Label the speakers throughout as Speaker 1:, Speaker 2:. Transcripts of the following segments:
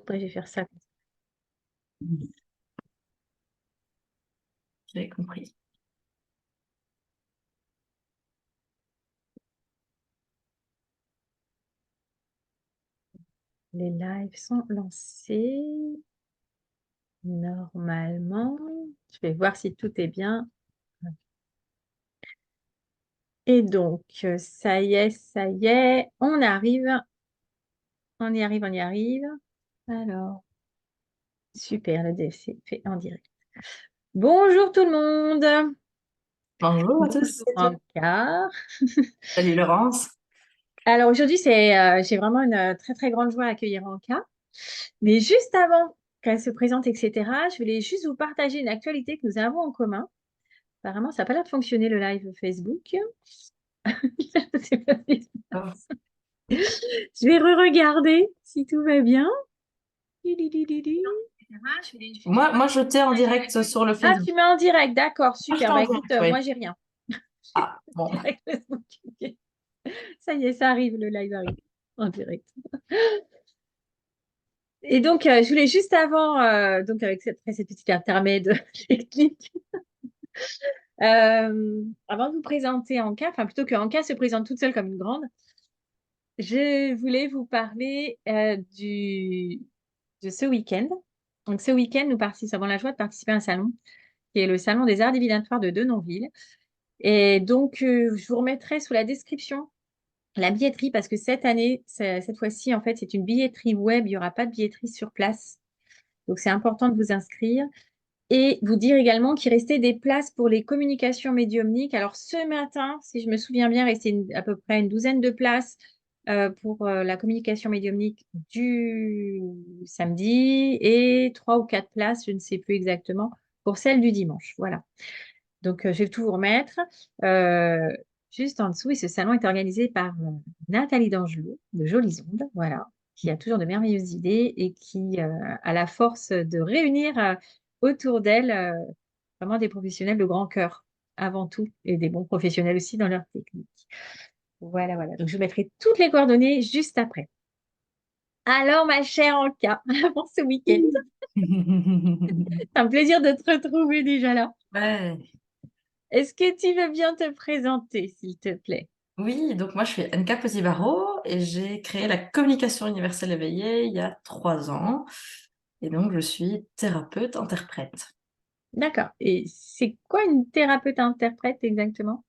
Speaker 1: Après, je vais faire ça.
Speaker 2: J'ai compris.
Speaker 1: Les lives sont lancés. Normalement, je vais voir si tout est bien. Et donc, ça y est, on arrive. On y arrive, on y arrive. Alors, super, le défi fait en direct. Bonjour tout le monde.
Speaker 2: Bonjour à tous.
Speaker 1: Bonjour Anka.
Speaker 2: Salut Laurence.
Speaker 1: Alors aujourd'hui, j'ai vraiment une très très grande joie à accueillir Anka. Mais juste avant qu'elle se présente, etc., je voulais juste vous partager une actualité que nous avons en commun. Apparemment, ça n'a pas l'air de fonctionner le live Facebook. Je sais pas si- Je vais re-regarder si tout va bien.
Speaker 2: Moi, je t'ai en direct sur le
Speaker 1: Ah,
Speaker 2: Facebook.
Speaker 1: tu mets en direct, d'accord,
Speaker 2: Moi, je t'ai
Speaker 1: super.
Speaker 2: en
Speaker 1: Bah écoute,
Speaker 2: direct, oui.
Speaker 1: moi j'ai rien.
Speaker 2: Ah, bon.
Speaker 1: Direct Facebook. Ça y est, ça arrive, le live arrive en direct. Et donc, je voulais juste avant, donc avec cette petite intermède technique, avant de vous présenter Anka, enfin plutôt que Anka se présente toute seule comme une grande, je voulais vous parler de ce week-end. Donc, ce week-end, nous avons la joie de participer à un salon qui est le Salon des Arts Divinatoires de Denonville. Et donc, je vous remettrai sous la description la billetterie parce que cette année, cette fois-ci, en fait, c'est une billetterie web. Il n'y aura pas de billetterie sur place. Donc, c'est important de vous inscrire. Et vous dire également qu'il restait des places pour les communications médiumniques. Alors, ce matin, si je me souviens bien, il restait à peu près une douzaine de places pour la communication médiumnique du samedi et 3 ou 4 places, je ne sais plus exactement, pour celle du dimanche. Voilà. Donc, je vais tout vous remettre. Euh, Juste en dessous, et ce salon est organisé par Nathalie Dangelot de Jolies Ondes, voilà, qui a toujours de merveilleuses idées et qui a la force de réunir autour d'elle vraiment des professionnels de grand cœur avant tout et des bons professionnels aussi dans leur technique. Voilà, voilà. Donc, je vous mettrai toutes les coordonnées juste après. Alors, ma chère Anka, avant ce week-end, c'est un plaisir de te retrouver déjà là.
Speaker 2: Ouais.
Speaker 1: Est-ce que tu veux bien te présenter, s'il te plaît?
Speaker 2: Oui, donc moi, je suis Anka Petitbarreau et j'ai créé la communication universelle éveillée il y a 3 ans. Et donc, je suis thérapeute interprète.
Speaker 1: D'accord. Et c'est quoi une thérapeute interprète exactement?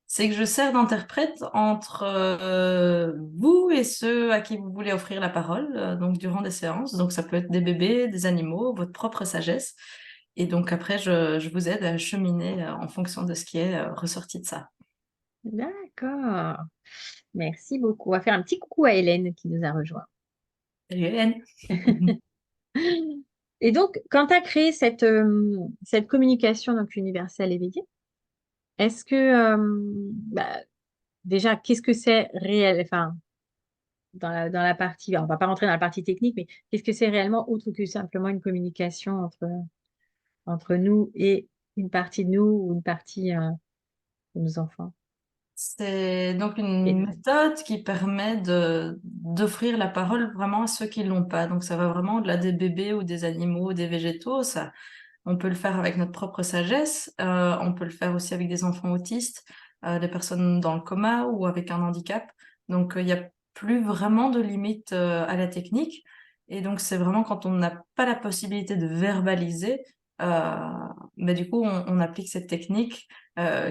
Speaker 2: C'est que je sers d'interprète entre vous et ceux à qui vous voulez offrir la parole, donc durant des séances. Donc ça peut être des bébés, des animaux, votre propre sagesse. Et donc après, je vous aide à cheminer en fonction de ce qui est ressorti de ça.
Speaker 1: D'accord. Merci beaucoup. On va faire un petit coucou à Hélène qui nous a rejoint.
Speaker 2: Salut Hélène.
Speaker 1: Et donc, quand tu as créé cette communication donc universelle éveillée, est-ce que bah, déjà, qu'est-ce que c'est réel, enfin, dans la partie, on va pas rentrer dans la partie technique, mais qu'est-ce que c'est réellement autre que simplement une communication entre nous et une partie de nous ou une partie de nos enfants?
Speaker 2: C'est donc
Speaker 1: Et
Speaker 2: une méthode qui permet d'offrir la parole vraiment à ceux qui l'ont pas. Donc ça va vraiment au-delà des bébés ou des animaux ou des végétaux. Ça, on peut le faire avec notre propre sagesse. On peut le faire aussi avec des enfants autistes, des personnes dans le coma ou avec un handicap. Donc il n'y a plus vraiment de limite à la technique. Et donc c'est vraiment quand on n'a pas la possibilité de verbaliser, euh, mais du coup on applique cette technique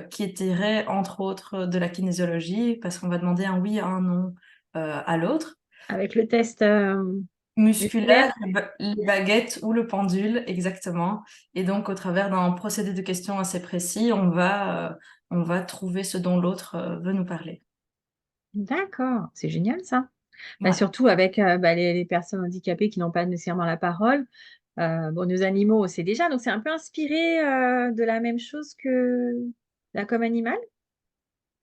Speaker 2: qui étirait entre autres de la kinésiologie, parce qu'on va demander un oui, un non à l'autre.
Speaker 1: avec le test musculaire.
Speaker 2: Musculaire, les baguettes ou le pendule, exactement. Et donc, au travers d'un procédé de questions assez précis, on va trouver ce dont l'autre veut nous parler.
Speaker 1: D'accord, c'est génial ça. Bah,
Speaker 2: Ouais.
Speaker 1: surtout avec bah, les personnes handicapées qui n'ont pas nécessairement la parole. Bon, nos animaux, c'est déjà, donc c'est un peu inspiré de la même chose que la com animale.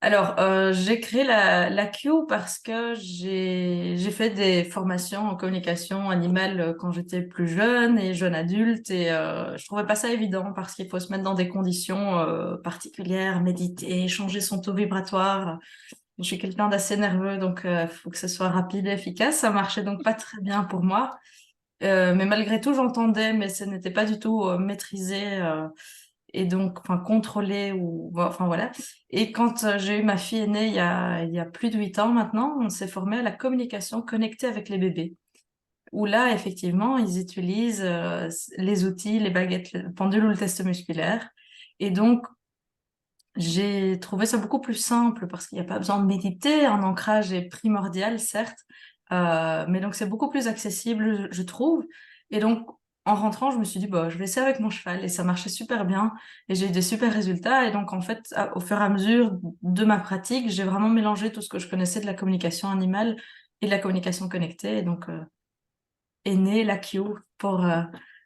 Speaker 2: Alors, j'ai créé la Q parce que j'ai fait des formations en communication animale quand j'étais plus jeune et jeune adulte et je trouvais pas ça évident parce qu'il faut se mettre dans des conditions particulières, méditer, changer son taux vibratoire. Je suis quelqu'un d'assez nerveux, donc il faut que ce soit rapide et efficace. Ça marchait donc pas très bien pour moi. Mais malgré tout, j'entendais, mais ce n'était pas du tout maîtrisé et donc, enfin, contrôlé ou, enfin voilà. Et quand j'ai eu ma fille aînée il y a plus de 8 ans maintenant, on s'est formé à la communication connectée avec les bébés. Où là, effectivement, ils utilisent les outils, les baguettes, le pendule ou le test musculaire. Et donc, j'ai trouvé ça beaucoup plus simple parce qu'il n'y a pas besoin de méditer. Un ancrage est primordial, certes, mais donc c'est beaucoup plus accessible, je trouve. Et donc, en rentrant, je me suis dit, bah, je vais essayer avec mon cheval et ça marchait super bien et j'ai eu des super résultats. Et donc, en fait, au fur et à mesure de ma pratique, j'ai vraiment mélangé tout ce que je connaissais de la communication animale et de la communication connectée. Et donc, est née la Q pour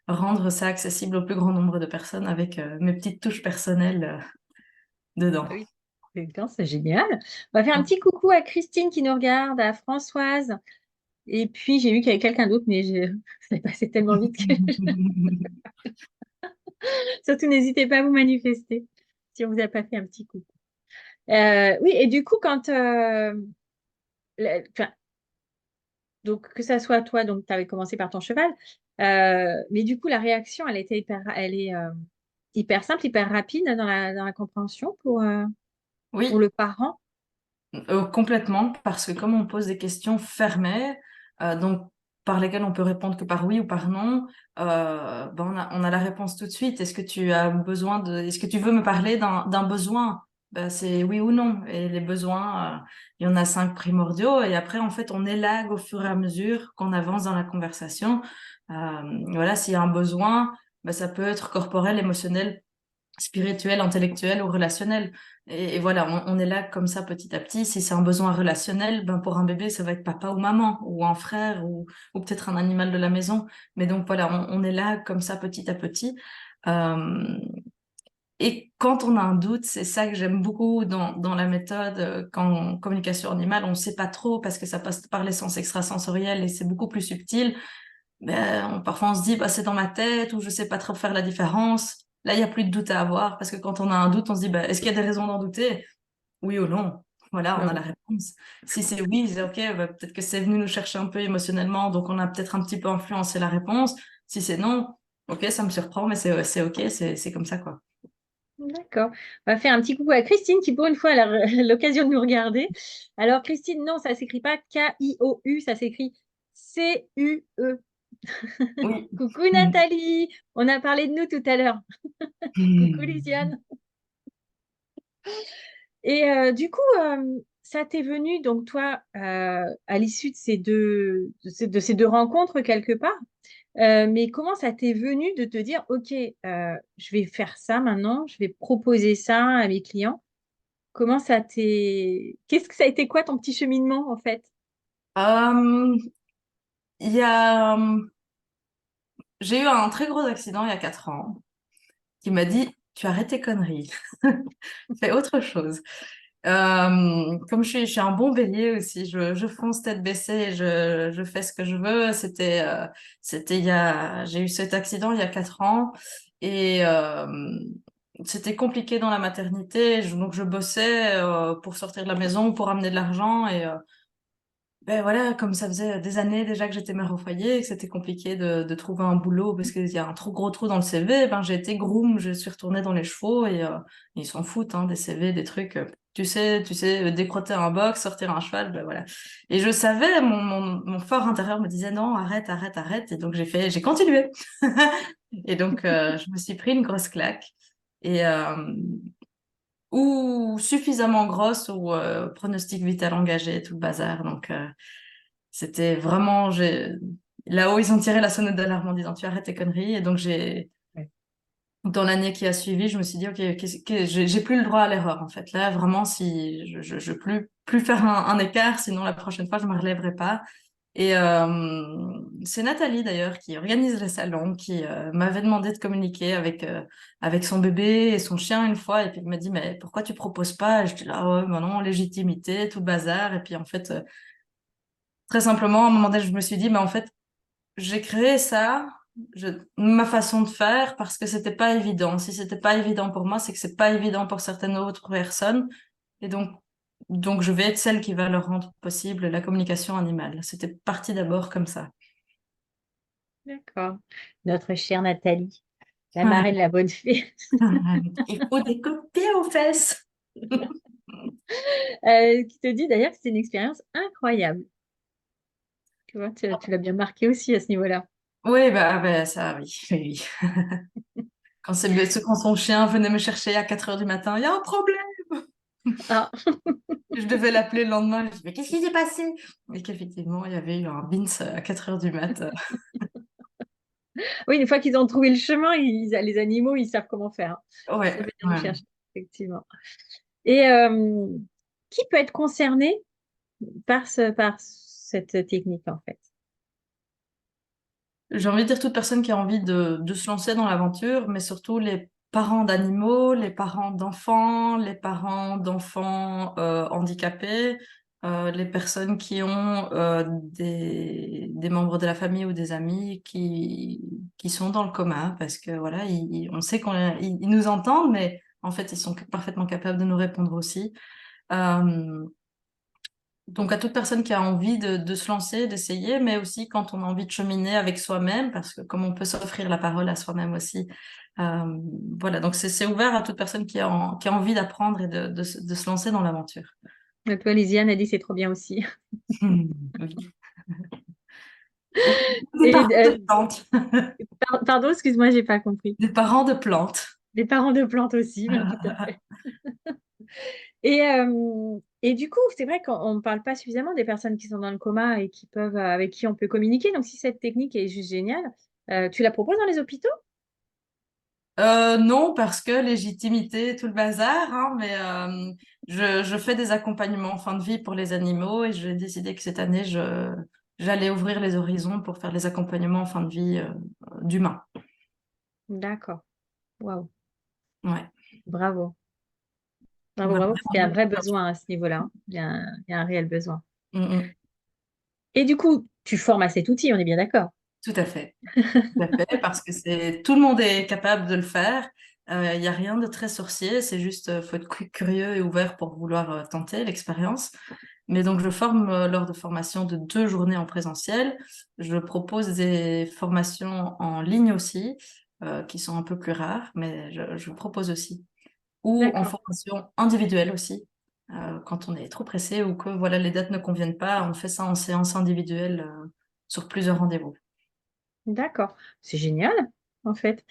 Speaker 2: rendre ça accessible au plus grand nombre de personnes avec mes petites touches personnelles dedans.
Speaker 1: Ah oui, c'est génial. On va faire un petit coucou à Christine qui nous regarde, à Françoise. Et puis, j'ai vu qu'il y avait quelqu'un d'autre, mais ça est passé tellement vite que... Surtout, n'hésitez pas à vous manifester si on vous a pas fait un petit coucou. Oui, et du coup, enfin, donc, que ça soit toi, donc tu avais commencé par ton cheval, mais du coup, la réaction, elle est hyper simple, hyper rapide dans la compréhension pour
Speaker 2: Oui,
Speaker 1: le parent.
Speaker 2: complètement, parce que comme on pose des questions fermées, donc par lesquelles on peut répondre que par oui ou par non, ben on a la réponse tout de suite. Est-ce que tu as besoin est-ce que tu veux me parler d'un besoin? Ben, c'est oui ou non. Et les besoins, il y en a 5 primordiaux. Et après, en fait, on élague au fur et à mesure qu'on avance dans la conversation. Voilà, s'il y a un besoin, ben, ça peut être corporel, émotionnel, spirituel, intellectuel ou relationnel. Et voilà, on est là comme ça petit à petit. Si c'est un besoin relationnel, ben pour un bébé, ça va être papa ou maman, ou un frère, ou peut-être un animal de la maison. Mais donc voilà, on est là comme ça petit à petit. Euh, et quand on a un doute, c'est ça que j'aime beaucoup dans la méthode, quand communication animale, on ne sait pas trop parce que ça passe par l'essence extrasensorielle et c'est beaucoup plus subtil. Ben, parfois on se dit, bah, c'est dans ma tête ou je sais pas trop faire la différence. Là, il y a plus de doute à avoir parce que quand on a un doute, on se dit, bah, est-ce qu'il y a des raisons d'en douter? Oui ou non? Voilà, on
Speaker 1: Ah
Speaker 2: a la
Speaker 1: oui.
Speaker 2: réponse. Si c'est oui, c'est ok, bah, peut-être que c'est venu nous chercher un peu émotionnellement, donc on a peut-être un petit peu influencé la réponse. Si c'est non, ok, ça me surprend, mais c'est ok, c'est comme ça, quoi.
Speaker 1: D'accord. On va faire un petit coucou à Christine qui, pour une fois, a l'occasion de nous regarder. Alors, Christine, non, ça s'écrit pas Kiou, ça s'écrit Cue.
Speaker 2: Oui.
Speaker 1: Coucou Nathalie, on a parlé de nous tout à l'heure. Coucou Lisiane. Et du coup, ça t'est venu, donc toi, à l'issue de ces deux rencontres quelque part, mais comment ça t'est venu de te dire, OK, je vais faire ça maintenant, je vais proposer ça à mes clients. Comment ça t'est... Qu'est-ce que ça a été quoi ton petit cheminement en fait?
Speaker 2: Euh, il y a, j'ai eu un très gros accident il y a 4 ans qui m'a dit, tu arrêtes tes conneries, fais autre chose. Comme je suis un bon bélier aussi, je fonce tête baissée, et je fais ce que je veux. C'était j'ai eu cet accident il y a 4 ans et c'était compliqué dans la maternité. Donc je bossais pour sortir de la maison, pour amener de l'argent et ben voilà, comme ça faisait des années déjà que j'étais mère au foyer et que c'était compliqué de trouver un boulot parce qu'il y a un trop gros trou dans le CV, ben j'ai été groom, je suis retournée dans les chevaux et ils s'en foutent hein, des CV, des trucs. Tu sais, décrotter un box, sortir un cheval, ben voilà. Et je savais, mon fort intérieur me disait non, arrête, arrête, arrête. Et donc j'ai continué. Et donc je me suis pris une grosse claque. Et ou suffisamment grosse ou pronostic vital engagé, tout le bazar. Donc c'était vraiment, là-haut, ils ont tiré la sonnette d'alarme en disant, tu arrêtes tes conneries. Et donc,
Speaker 1: Ouais.
Speaker 2: dans l'année qui a suivi, je me suis dit, OK, j'ai plus le droit à l'erreur, en fait. Là, vraiment, si je plus faire un écart, sinon la prochaine fois, je me relèverai pas. Et c'est Nathalie, d'ailleurs, qui organise les salons, qui m'avait demandé de communiquer avec son bébé et son chien une fois. Et puis, il m'a dit, mais pourquoi tu proposes pas? Et je dis là, ouais, bah non, légitimité, tout le bazar. Et puis, en fait, très simplement, à un moment donné, je me suis dit, mais en fait, j'ai créé ça, ma façon de faire, parce que c'était pas évident. Si c'était pas évident pour moi, c'est que c'est pas évident pour certaines autres personnes. Et donc, je vais être celle qui va leur rendre possible la communication animale. C'était parti d'abord comme ça.
Speaker 1: D'accord. Notre chère Nathalie, la marraine, la bonne fée,
Speaker 2: Il faut des copies aux fesses.
Speaker 1: qui te dit d'ailleurs que c'était une expérience incroyable. Tu vois, tu l'as bien marqué aussi à ce niveau-là.
Speaker 2: Oui, bah, ça, oui, oui, oui. Quand son chien venait me chercher à 4 heures du matin, il y a un problème.
Speaker 1: Ah,
Speaker 2: Je devais l'appeler le lendemain. Je dis, mais qu'est-ce qui s'est passé? Et qu'effectivement, il y avait eu un bins à 4 heures du mat.
Speaker 1: oui, une fois qu'ils ont trouvé le chemin, les animaux, ils savent comment faire, hein. Ils savent
Speaker 2: Ouais,
Speaker 1: venir nous
Speaker 2: ouais.
Speaker 1: chercher, effectivement. Et qui peut être concerné par cette technique, en fait?
Speaker 2: J'ai envie de dire toute personne qui a envie de se lancer dans l'aventure, mais surtout les parents d'animaux, les parents d'enfants handicapés, les personnes qui ont des membres de la famille ou des amis qui sont dans le coma, parce que voilà, on sait ils nous entendent, mais en fait, ils sont parfaitement capables de nous répondre aussi. Euh, donc à toute personne qui a envie de se lancer, d'essayer, mais aussi quand on a envie de cheminer avec soi-même, parce que comme on peut s'offrir la parole à soi-même aussi. euh, voilà, donc c'est ouvert à toute personne qui a envie d'apprendre et de se lancer dans l'aventure.
Speaker 1: Et toi, Lisiane a dit c'est trop bien aussi.
Speaker 2: Oui. Ou des
Speaker 1: Et
Speaker 2: parents de plantes.
Speaker 1: pardon, excuse-moi, j'ai pas compris.
Speaker 2: Des parents de plantes.
Speaker 1: Les parents de plantes aussi, oui, tout à fait. Et du coup, c'est vrai qu'on ne parle pas suffisamment des personnes qui sont dans le coma et qui peuvent, avec qui on peut communiquer. Donc, si cette technique est juste géniale, tu la proposes dans les hôpitaux?
Speaker 2: Non, parce que légitimité, tout le bazar, hein, mais je fais des accompagnements en fin de vie pour les animaux et j'ai décidé que cette année, j'allais ouvrir les horizons pour faire les accompagnements en fin de vie d'humains.
Speaker 1: D'accord. Waouh.
Speaker 2: Ouais.
Speaker 1: Bravo. Bravo,
Speaker 2: Voilà,
Speaker 1: bravo, parce qu'il y a un
Speaker 2: vraiment.
Speaker 1: vrai besoin à ce niveau-là, hein. Il y a un réel besoin.
Speaker 2: Mm, mm.
Speaker 1: Et du coup, tu formes à cet outil, on est bien d'accord.
Speaker 2: Tout à fait. Tout à fait, parce que tout le monde est capable de le faire. Il n'y a rien de très sorcier, c'est juste, faut être curieux et ouvert pour vouloir tenter l'expérience. Mais donc, je forme lors de formations de 2 journées en présentiel. Je propose des formations en ligne aussi, qui sont un peu plus rares, mais je propose aussi. Ou en
Speaker 1: D'accord.
Speaker 2: formation individuelle aussi, quand on est trop pressé ou que voilà, les dates ne conviennent pas, on fait ça en séance individuelle sur plusieurs rendez-vous.
Speaker 1: D'accord. C'est génial, en fait.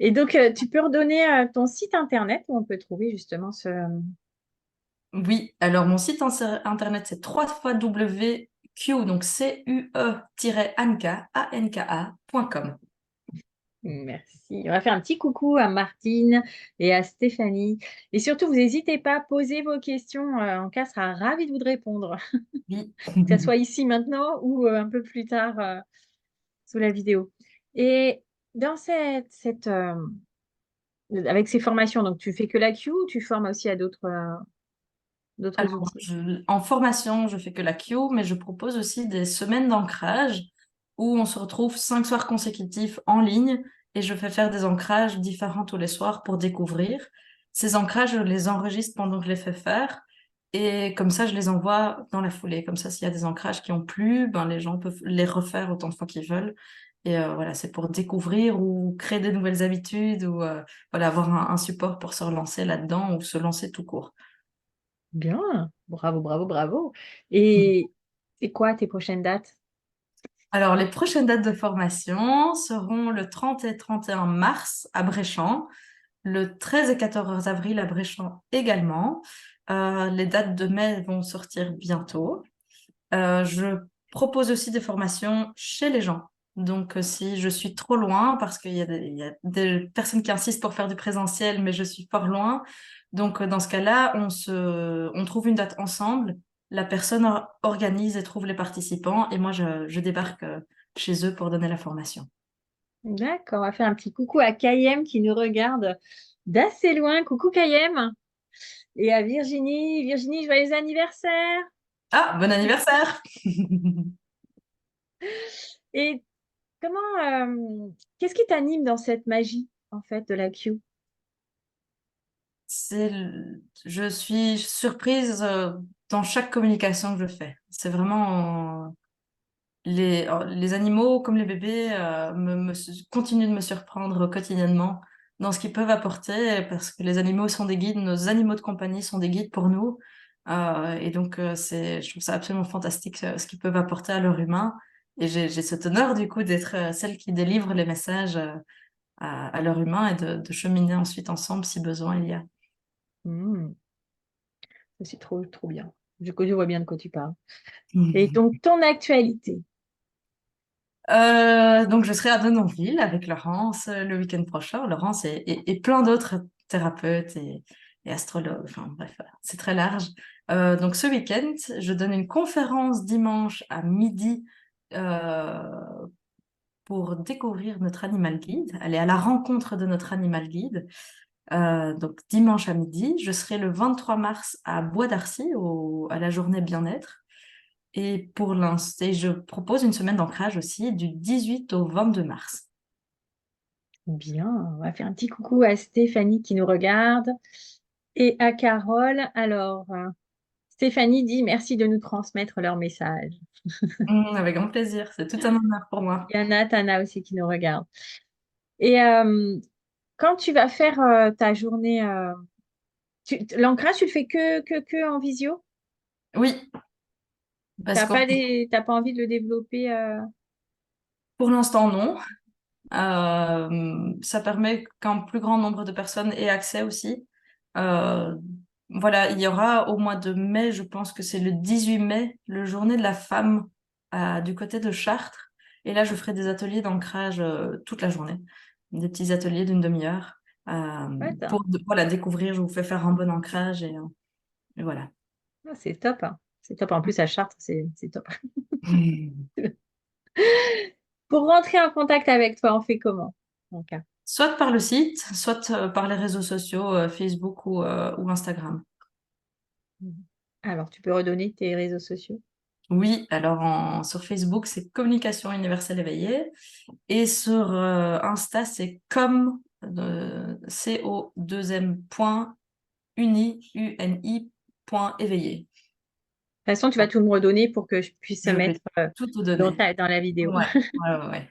Speaker 1: Et donc, tu peux redonner ton site internet où on peut trouver justement ce...
Speaker 2: Oui, alors mon site internet c'est 3 fois W Q, donc CUE-anka.com.
Speaker 1: Merci. On va faire un petit coucou à Martine et à Stéphanie. Et surtout, vous n'hésitez pas à poser vos questions. Anka sera ravie de vous répondre,
Speaker 2: Oui.
Speaker 1: que ce soit ici maintenant ou un peu plus tard sous la vidéo. Et dans avec ces formations, donc tu fais que la Q ou tu formes aussi à d'autres
Speaker 2: Alors,
Speaker 1: outils?
Speaker 2: en formation, je fais que la Q, mais je propose aussi des semaines d'ancrage où on se retrouve 5 soirs consécutifs en ligne et je fais faire des ancrages différents tous les soirs pour découvrir. Ces ancrages, je les enregistre pendant que je les fais faire et comme ça, je les envoie dans la foulée. Comme ça, s'il y a des ancrages qui ont plu, ben, les gens peuvent les refaire autant de fois qu'ils veulent. Et voilà, c'est pour découvrir ou créer des nouvelles habitudes ou voilà, avoir un support pour se relancer là-dedans ou se lancer tout court.
Speaker 1: Bien, bravo, bravo, bravo. Et c'est quoi tes prochaines dates?
Speaker 2: Alors, les prochaines dates de formation seront le 30 et 31 mars à Bréchamp, le 13 et 14 avril à Bréchamp également. Les dates de mai vont sortir bientôt. Je propose aussi des formations chez les gens. Donc, si je suis trop loin, parce il y a des personnes qui insistent pour faire du présentiel, mais je suis fort loin. Donc, dans ce cas-là, on trouve une date ensemble. La personne organise et trouve les participants, et moi, je débarque chez eux pour donner la formation.
Speaker 1: D'accord, on va faire un petit coucou à Kayem qui nous regarde d'assez loin. Coucou Kayem. Et à Virginie. Virginie, joyeux anniversaire.
Speaker 2: Ah, bon anniversaire!
Speaker 1: Et qu'est-ce qui t'anime dans cette magie, en fait, de la Q?
Speaker 2: Je suis surprise dans chaque communication que je fais. C'est vraiment les animaux, comme les bébés, continuent de me surprendre quotidiennement dans ce qu'ils peuvent apporter, parce que les animaux sont des guides, nos animaux de compagnie sont des guides pour nous. Et donc, je trouve ça absolument fantastique ce qu'ils peuvent apporter à leur humain. Et j'ai cet honneur, du coup, d'être celle qui délivre les messages à leur humain et de cheminer ensuite ensemble si besoin il y a.
Speaker 1: Hmm, ça, c'est trop, trop bien. Je vois bien de quoi tu parles. Et donc, ton actualité.
Speaker 2: Donc, je serai à Denonville avec Laurence le week-end prochain. Laurence et plein d'autres thérapeutes et astrologues. Enfin, bref, voilà, c'est très large. Donc, ce week-end, je donne une conférence dimanche à midi euh, pour découvrir notre animal guide, aller à la rencontre de notre animal guide. Donc, dimanche à midi, je serai le 23 mars à Bois d'Arcy, à la journée bien-être. Et pour l'instant, je propose une semaine d'ancrage aussi, du 18 au 22 mars.
Speaker 1: Bien, on va faire un petit coucou à Stéphanie qui nous regarde et à Carole. Alors, Stéphanie dit merci de nous transmettre leur message.
Speaker 2: Avec grand plaisir, c'est tout un honneur pour moi.
Speaker 1: Il y en a, Tana aussi qui nous regarde. Et quand tu vas faire ta journée, l'ancrage, tu le fais que en visio?
Speaker 2: Oui, parce que
Speaker 1: T'as pas envie de le développer
Speaker 2: pour l'instant, non. Ça permet qu'un plus grand nombre de personnes aient accès aussi. Euh, voilà, il y aura au mois de mai, je pense que c'est le 18 mai, le journée de la femme du côté de Chartres. Et là, je ferai des ateliers d'ancrage toute la journée, des petits ateliers d'une demi-heure
Speaker 1: Attends,
Speaker 2: pour voilà, découvrir. Je vous fais faire un bon ancrage et voilà.
Speaker 1: ah, c'est top, hein. C'est top. En plus, à Chartres, c'est top. Pour rentrer en contact avec toi, on fait comment? Donc,
Speaker 2: Soit par le site, soit par les réseaux sociaux, Facebook ou Instagram.
Speaker 1: alors, tu peux redonner tes réseaux sociaux?
Speaker 2: Oui, alors sur Facebook, c'est Communication Universelle Éveillée. Et sur Insta, c'est CO2M point uni point éveillé.
Speaker 1: De toute façon, tu vas tout me redonner pour que je puisse
Speaker 2: Je
Speaker 1: mettre
Speaker 2: vais tout te donner.
Speaker 1: dans la vidéo.
Speaker 2: Ouais, ouais.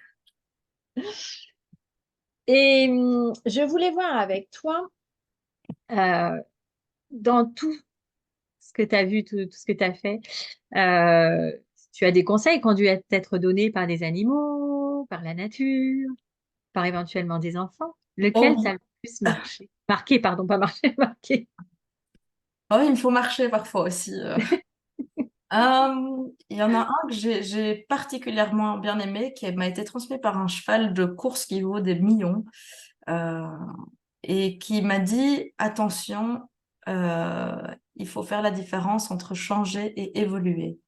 Speaker 1: Et je voulais voir avec toi, euh, dans tout ce que tu as vu, tout ce que tu as fait, euh, tu as des conseils qui ont dû être donnés par des animaux, par la nature, par éventuellement des enfants.
Speaker 2: Oh
Speaker 1: Lequel t'a
Speaker 2: oui.
Speaker 1: le plus marché? Marqué, pardon, pas marché, marqué.
Speaker 2: Oh, il faut marcher parfois aussi. Il y en a un que j'ai particulièrement bien aimé, qui m'a été transmis par un cheval de course qui vaut des millions, euh, et qui m'a dit, attention, il faut faire la différence entre changer et évoluer.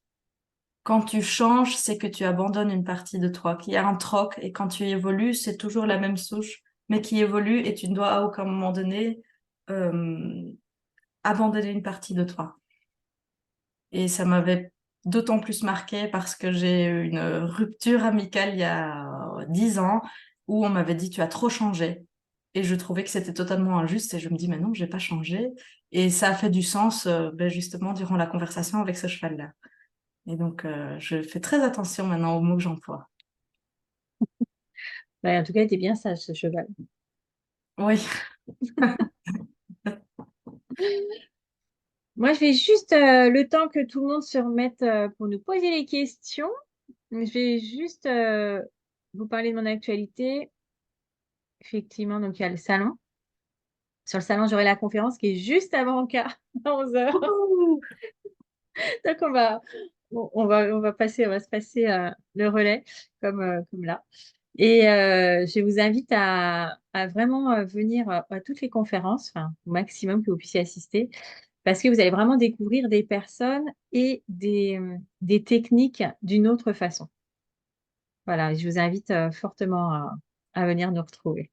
Speaker 2: Quand tu changes, c'est que tu abandonnes une partie de toi, qu'il y a un troc, et quand tu évolues, c'est toujours la même souche, mais qui évolue, et tu ne dois à aucun moment donné euh, abandonner une partie de toi. Et ça m'avait d'autant plus marqué parce que j'ai eu une rupture amicale il y a 10 ans où on m'avait dit tu as trop changé. Et je trouvais que c'était totalement injuste et je me dis mais non, j'ai pas changé. Et ça a fait du sens justement durant la conversation avec ce cheval-là. Et donc je fais très attention maintenant aux mots que j'emploie.
Speaker 1: Ouais, en tout cas, il était bien sage, ce cheval.
Speaker 2: Oui.
Speaker 1: Moi, je vais juste, le temps que tout le monde se remette pour nous poser les questions, je vais juste vous parler de mon actualité. Effectivement, donc il y a le salon. Sur le salon, j'aurai la conférence qui est juste avant quart, à 11 heures.
Speaker 2: Ouh.
Speaker 1: Donc, on va se passer le relais comme là. Et je vous invite à vraiment venir à toutes les conférences, enfin, au maximum que vous puissiez assister, parce que vous allez vraiment découvrir des personnes et des techniques d'une autre façon. Voilà, je vous invite fortement à venir nous retrouver.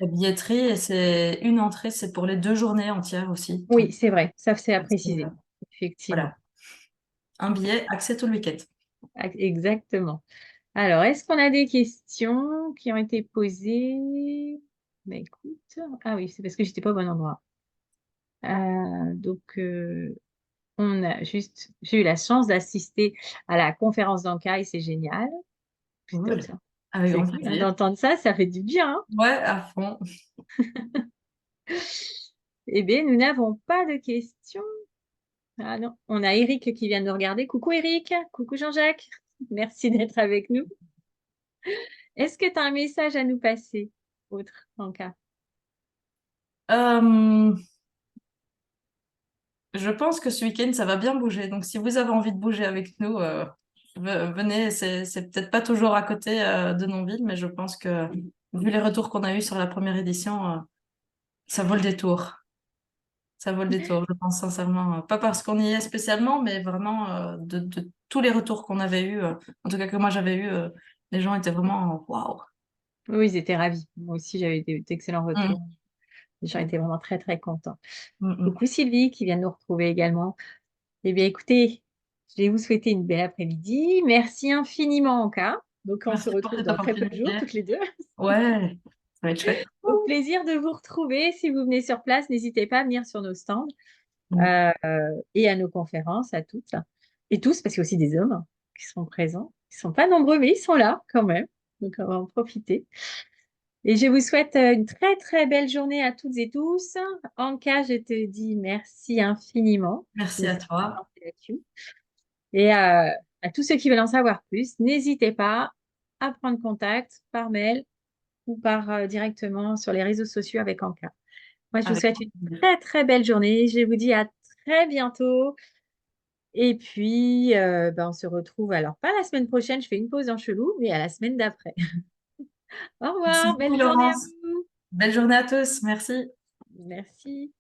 Speaker 2: La billetterie, c'est une entrée, c'est pour les 2 journées entières aussi.
Speaker 1: Oui,
Speaker 2: Donc,
Speaker 1: c'est vrai, ça c'est à
Speaker 2: euh,
Speaker 1: préciser, effectivement.
Speaker 2: voilà, un billet, accès tout le week-end.
Speaker 1: Exactement. Alors, est-ce qu'on a des questions qui ont été posées? Ben, écoute, ah oui, c'est parce que j'étais pas au bon endroit. Donc, J'ai eu la chance d'assister à la conférence d'Anka et c'est génial. C'est top
Speaker 2: Cool.
Speaker 1: ça.
Speaker 2: Avec
Speaker 1: C'est
Speaker 2: grand
Speaker 1: cool hein,
Speaker 2: plaisir.
Speaker 1: d'entendre ça, ça fait du bien, hein.
Speaker 2: Ouais, à fond.
Speaker 1: Eh bien, nous n'avons pas de questions. Ah non, on a Eric qui vient de nous regarder. Coucou Eric, coucou Jean-Jacques. Merci d'être avec nous. Est-ce que tu as un message à nous passer, autre Anka?
Speaker 2: Euh, je pense que ce week-end, ça va bien bouger. Donc, si vous avez envie de bouger avec nous, venez. C'est peut-être pas toujours à côté de Nonville, mais je pense que, vu les retours qu'on a eus sur la première édition, ça vaut le détour. Ça vaut le détour, je pense sincèrement. Pas parce qu'on y est spécialement, mais vraiment de tous les retours qu'on avait eus, en tout cas que moi j'avais eus, les gens étaient vraiment waouh.
Speaker 1: Oui, ils étaient ravis. Moi aussi, j'avais d'excellents retours.
Speaker 2: Mm,
Speaker 1: Les gens étaient vraiment très, très contents.
Speaker 2: mm, mm.
Speaker 1: Coucou Sylvie qui vient de nous retrouver également. Eh bien, écouvez, je vais vous souhaiter une belle après-midi. Merci infiniment, Anka. Donc, on se
Speaker 2: Merci pour
Speaker 1: retrouve
Speaker 2: cette
Speaker 1: dans très peu de jours,
Speaker 2: opportunité.
Speaker 1: toutes les deux.
Speaker 2: Ouais, ça va être chouette.
Speaker 1: Au plaisir de vous retrouver. Si vous venez sur place, n'hésitez pas à venir sur nos stands
Speaker 2: Mm.
Speaker 1: euh, et à nos conférences, à toutes. Et tous, parce qu'il y a aussi des hommes qui sont présents. Ils ne sont pas nombreux, mais ils sont là quand même. Donc, on va en profiter. Et je vous souhaite une très, très belle journée à toutes et tous. Anka, je te dis merci infiniment de
Speaker 2: Merci à
Speaker 1: cette
Speaker 2: toi.
Speaker 1: présence là-dessus. Et à tous ceux qui veulent en savoir plus, n'hésitez pas à prendre contact par mail ou par directement sur les réseaux sociaux avec Anka. Moi, je vous
Speaker 2: Avec
Speaker 1: souhaite une très, très belle journée. Je vous dis à très bientôt. Et puis, on se retrouve alors pas la semaine prochaine, je fais une pause en chelou, mais à la semaine d'après. Au
Speaker 2: Merci
Speaker 1: revoir,
Speaker 2: beaucoup,
Speaker 1: belle journée à
Speaker 2: Laurence.
Speaker 1: vous.
Speaker 2: Belle journée à tous. Merci.
Speaker 1: Merci.